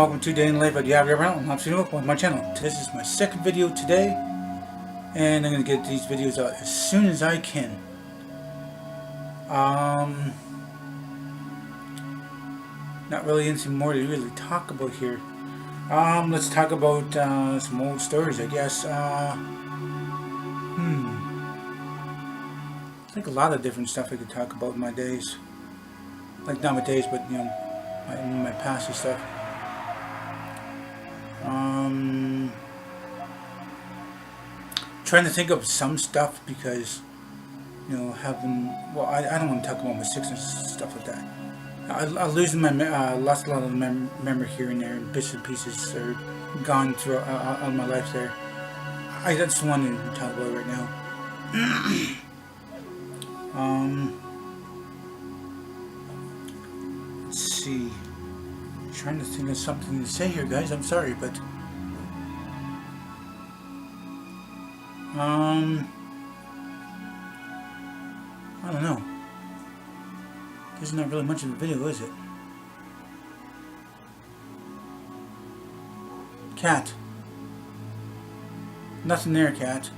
welcome to Day in the Life of Diablo Brown. I'm Sino with my channel. This is my second video today, and I'm going to get these videos out as soon as I can. Not really anything more to really talk about here. Let's talk about some old stories, I guess. I think a lot of different stuff I could talk about in my days. Like not my days, but you know, my past and stuff. Trying to think of some stuff because, you know, I don't want to talk about my sickness and stuff like that. I lose my lost a lot of the memory here and there, and bits and pieces are gone through on my life there. I just want to talk about it right now. Let's see. I'm trying to think of something to say here, guys. I'm sorry, but I don't know. There's not really much of a video, is it? Cat. Nothing there, cat.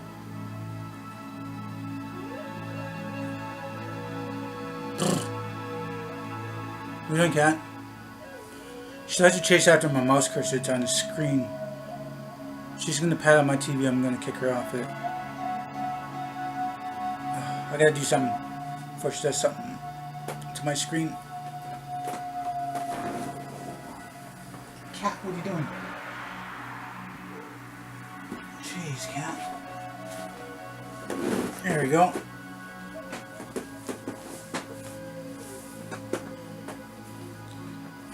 What are you doing, cat? She likes to chase after my mouse cursor. It's on the screen. She's gonna pat on my TV. I'm gonna kick her off it. I gotta do something before she does something to my screen. Cat, what are you doing? Jeez, cat. There we go.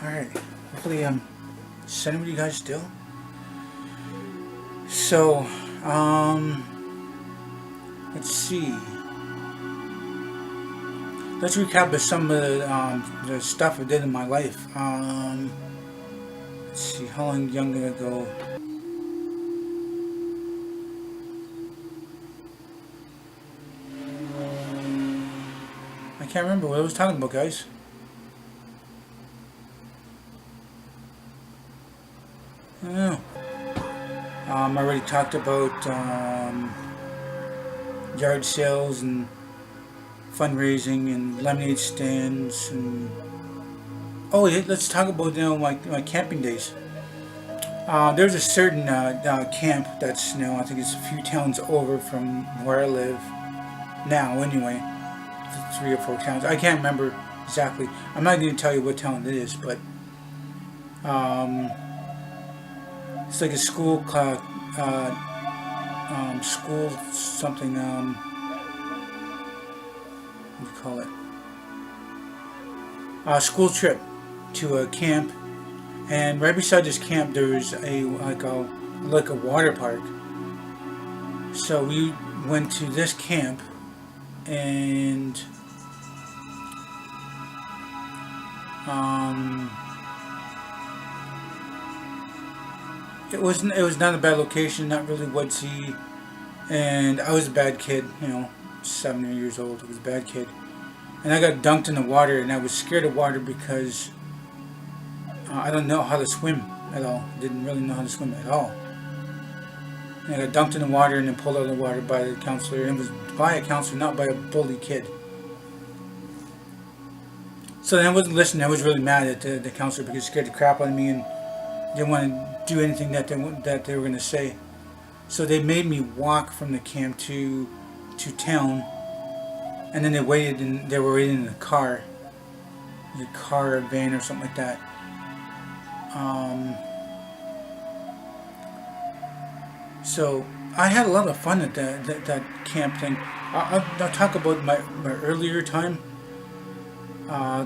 Alright. Hopefully I'm sending with you guys still. So, let's see. Let's recap some of the stuff I did in my life. Let's see, how long ago? I can't remember what I was talking about, guys. I don't know. I already talked about yard sales and fundraising and lemonade stands and yeah, let's talk about my camping days. There's a certain camp that's I think it's a few towns over from where I live now. Anyway, 3 or 4 towns. I can't remember exactly. I'm not going to tell you what town it is, but it's like a school school something. What do you call it? School trip to a camp, and right beside this camp there's like a water park. So we went to this camp, and it was not a bad location, not really woodsy, and I was a bad kid, 7 years old. I was a bad kid, and I got dunked in the water, and I was scared of water because I don't know how to swim at all. Didn't really know how to swim at all. And I got dunked in the water and then pulled out of the water by the counselor, and it was by a counselor, not by a bully kid. So then I wasn't listening. I was really mad at the counselor because he scared the crap out of me and didn't want to do anything that they were going to say. So they made me walk from the camp to town, and then they were waiting in the car, or van or something like that. So I had a lot of fun at that camp thing. I'll talk about my earlier time.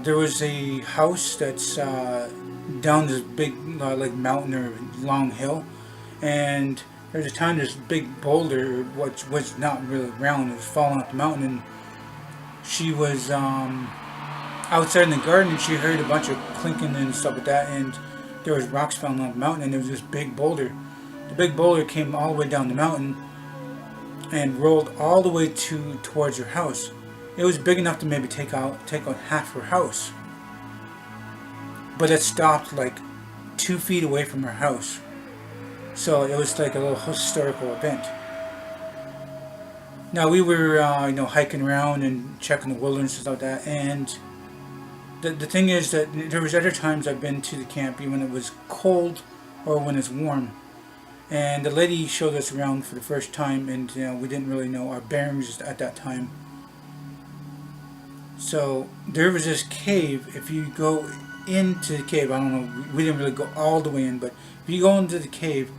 There was a house that's down this big like mountain or long hill, and there's a time this big boulder, which was not really round, it was falling off the mountain, and she was outside in the garden, and she heard a bunch of clinking and stuff like that, and there was rocks falling off the mountain, and there was this big boulder. The big boulder came all the way down the mountain and rolled all the way towards her house. It was big enough to maybe take out half her house. But it stopped like 2 feet away from our house. So it was like a little historical event. Now we were, hiking around and checking the wilderness and stuff like that. And the thing is that there was other times I've been to the camp, even when it was cold or when it's warm. And the lady showed us around for the first time, and we didn't really know our bearings at that time. So there was this cave. If you go into the cave, I don't know, we didn't really go all the way in, but if you go into the cave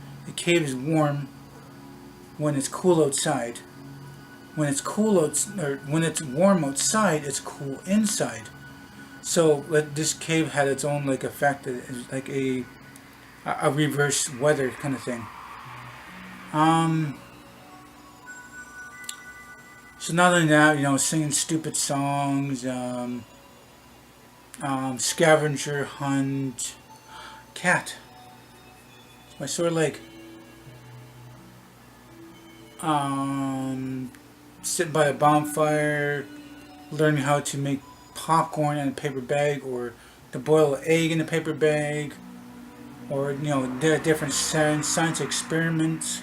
is warm when it's cool outside. When it's when it's warm outside, it's cool inside. So this cave had its own like effect, like a reverse weather kind of thing. So not only that, singing stupid songs, scavenger hunt, cat, it's my sore leg. Sit by a bonfire, learning how to make popcorn in a paper bag, or to boil an egg in a paper bag, or the different science experiments.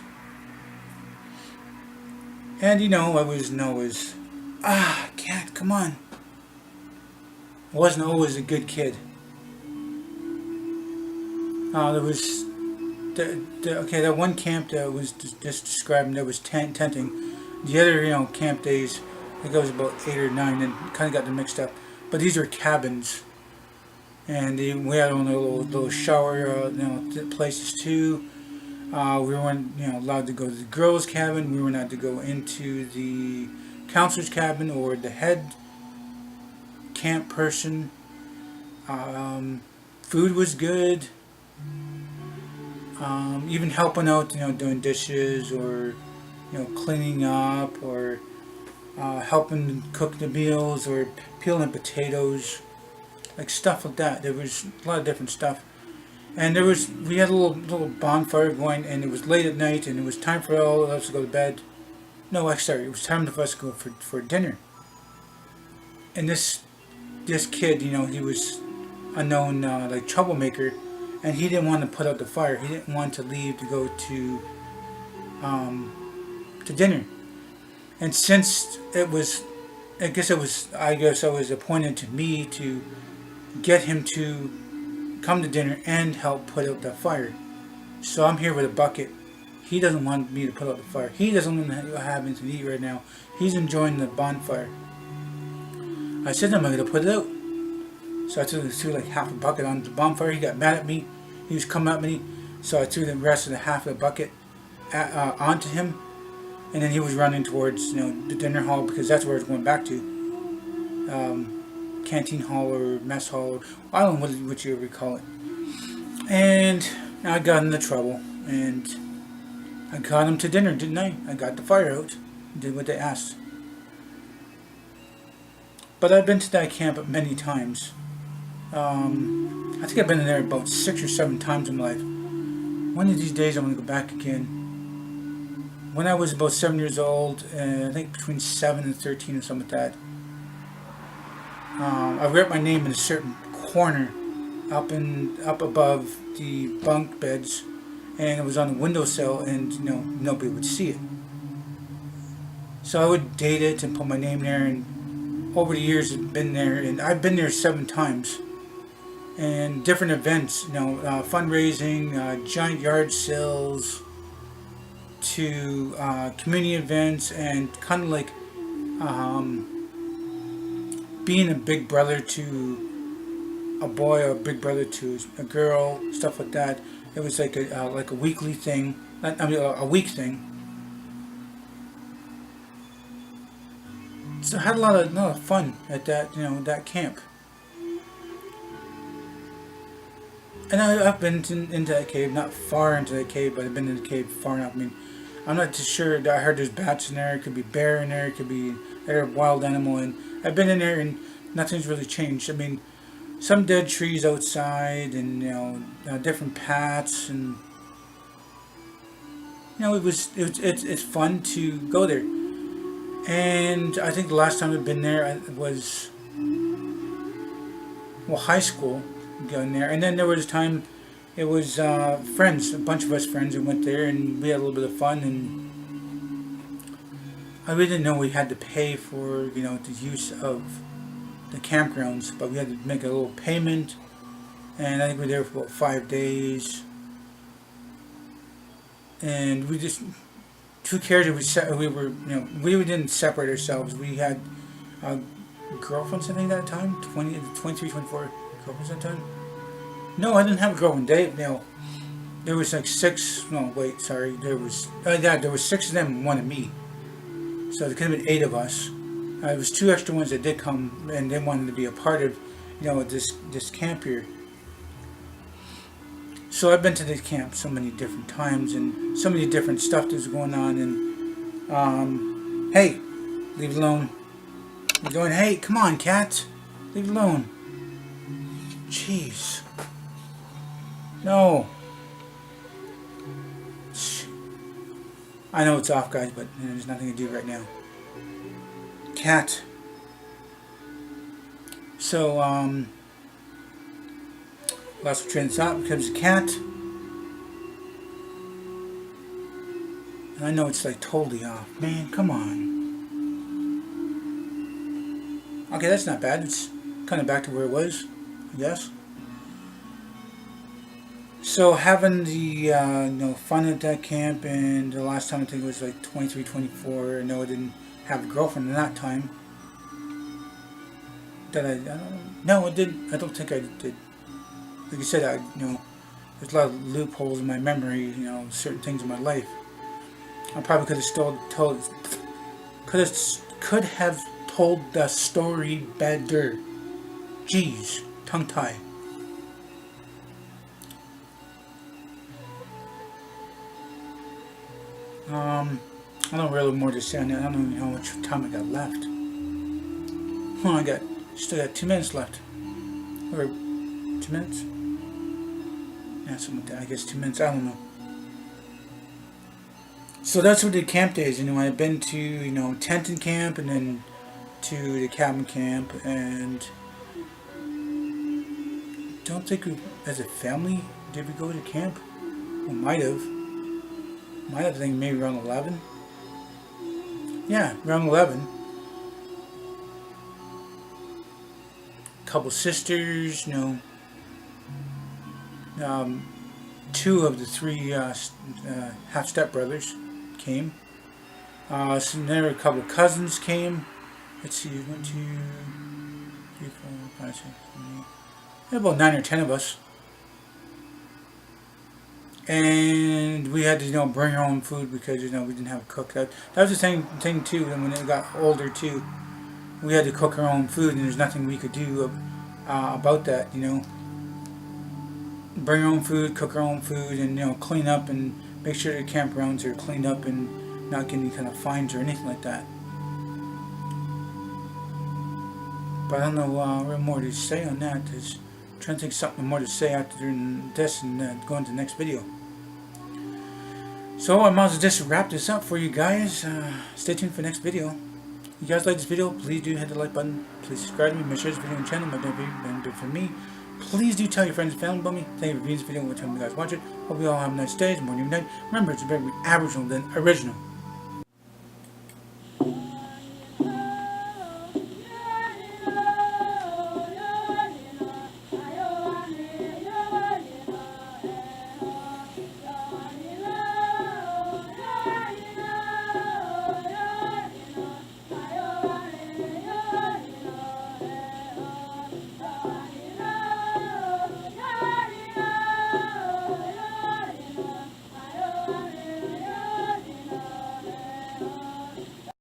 And I was always, cat, come on. I wasn't always a good kid. There was that one camp that was just described, that was tenting. The other camp days, I think it was about 8 or 9, and kind of got them mixed up. But these are cabins, and we had on a little shower places too. We weren't allowed to go to the girls' cabin. We were not to go into the counselor's cabin or the head camp person. Food was good. Even helping out, doing dishes, or cleaning up, or helping cook the meals, or peeling potatoes, like stuff like that. There was a lot of different stuff. And we had a little bonfire going, and it was late at night, and it was time for all of us to go to bed. No, sorry, it was time for us to go for dinner. And this kid, he was a known like troublemaker, and he didn't want to put out the fire. He didn't want to leave to go to dinner. And since it was, I guess it was appointed to me to get him to come to dinner and help put out that fire. So I'm here with a bucket. He doesn't want me to put out the fire. He doesn't want to have anything to eat right now. He's enjoying the bonfire. I said, I'm going to put it out. So I threw like half a bucket on the bonfire. He got mad at me. He was coming at me. So I threw the rest of the half of the bucket onto him. And then he was running towards the dinner hall, because that's where it's going back to. Canteen hall or mess hall. I don't know what you ever call it. And I got into trouble. And I got him to dinner, didn't I? I got the fire out. Did what they asked. But I've been to that camp many times. I think I've been in there about 6 or 7 times in my life. One of these days I'm going to go back again. When I was about 7 years old, I think between 7 and 13 or something like that, I wrote my name in a certain corner up above the bunk beds, and it was on the windowsill, and nobody would see it. So I would date it and put my name there, and over the years I've been there, and I've been there 7 times. And different events, fundraising, giant yard sales, to community events, and kind of like being a big brother to a boy, or a big brother to a girl, stuff like that. It was like a weekly thing. A week thing. So I had a lot of fun at that that camp. And I've been into that cave, not far into the cave, but I've been in the cave far enough. I mean, I'm not too sure. I heard there's bats in there. It could be bear in there. It could be a wild animal. And I've been in there, and nothing's really changed. I mean, some dead trees outside, and different paths, and it's fun to go there. And I think the last time I've been there was high school, going there. And then there was a time It was friends, a bunch of us friends who went there, and we had a little bit of fun. And I really didn't know we had to pay for the use of the campgrounds, but we had to make a little payment. And I think we were there for about 5 days. And we just two characters. We didn't separate ourselves. We had girlfriends, I think, at that time. 20, 23, 24 girlfriends at that time. No, I didn't have a girlfriend. There was like six. No, wait, sorry. There was there was six of them and one of me. So there could have been 8 of us. There was 2 extra ones that did come and they wanted to be a part of this camp here. So I've been to this camp so many different times and so many different stuff that's going on. And hey, leave it alone. You're going, hey, come on, cat, leave it alone. Jeez. No. I know it's off, guys, but there's nothing to do right now. Cat. So, lost train of thought because of cat. And I know it's like totally off. Man, come on. Okay, that's not bad. It's kind of back to where it was, I guess. So having the fun at that camp, and the last time I think it was like 23, 24. I know I didn't have a girlfriend in that time. That I don't know. No, I didn't. I don't think I did. Like I said, there's a lot of loopholes in my memory. Certain things in my life. I probably could have told the story better. Jeez, tongue tie. I don't really more to say on that. I don't even know how much time I got left. Still got 2 minutes left. Or 2 minutes? Yeah, something like that. I guess 2 minutes. I don't know. So that's what the camp days. I've been to tenting camp and then to the cabin camp, and don't think as a family did we go to camp. We might have. I think maybe around 11. Yeah, around 11. Couple sisters, 2 of the 3 half stepbrothers came. So there were a couple of cousins came. Let's see, 1, 2, 3, 4, 5, 6, 7, 8. About 9 or 10 of us. And we had to bring our own food because we didn't have a cook. That was the same thing too. And when it got older too, we had to cook our own food, and there's nothing we could do about that. Bring our own food, cook our own food, and clean up and make sure the campgrounds are cleaned up and not get any kind of fines or anything like that. But I don't know what more to say on that. I'm trying to think of something more to say after this and go into the next video. So I might as well just wrap this up for you guys. Stay tuned for the next video. If you guys like this video, please do hit the like button. Please subscribe to me. Make sure this video on the channel might be for me. Please do tell your friends and family about me. Thank you for viewing this video and what time you guys watch it. Hope you all have a nice day. It's morning, night. Remember, it's better to be Aboriginal than original.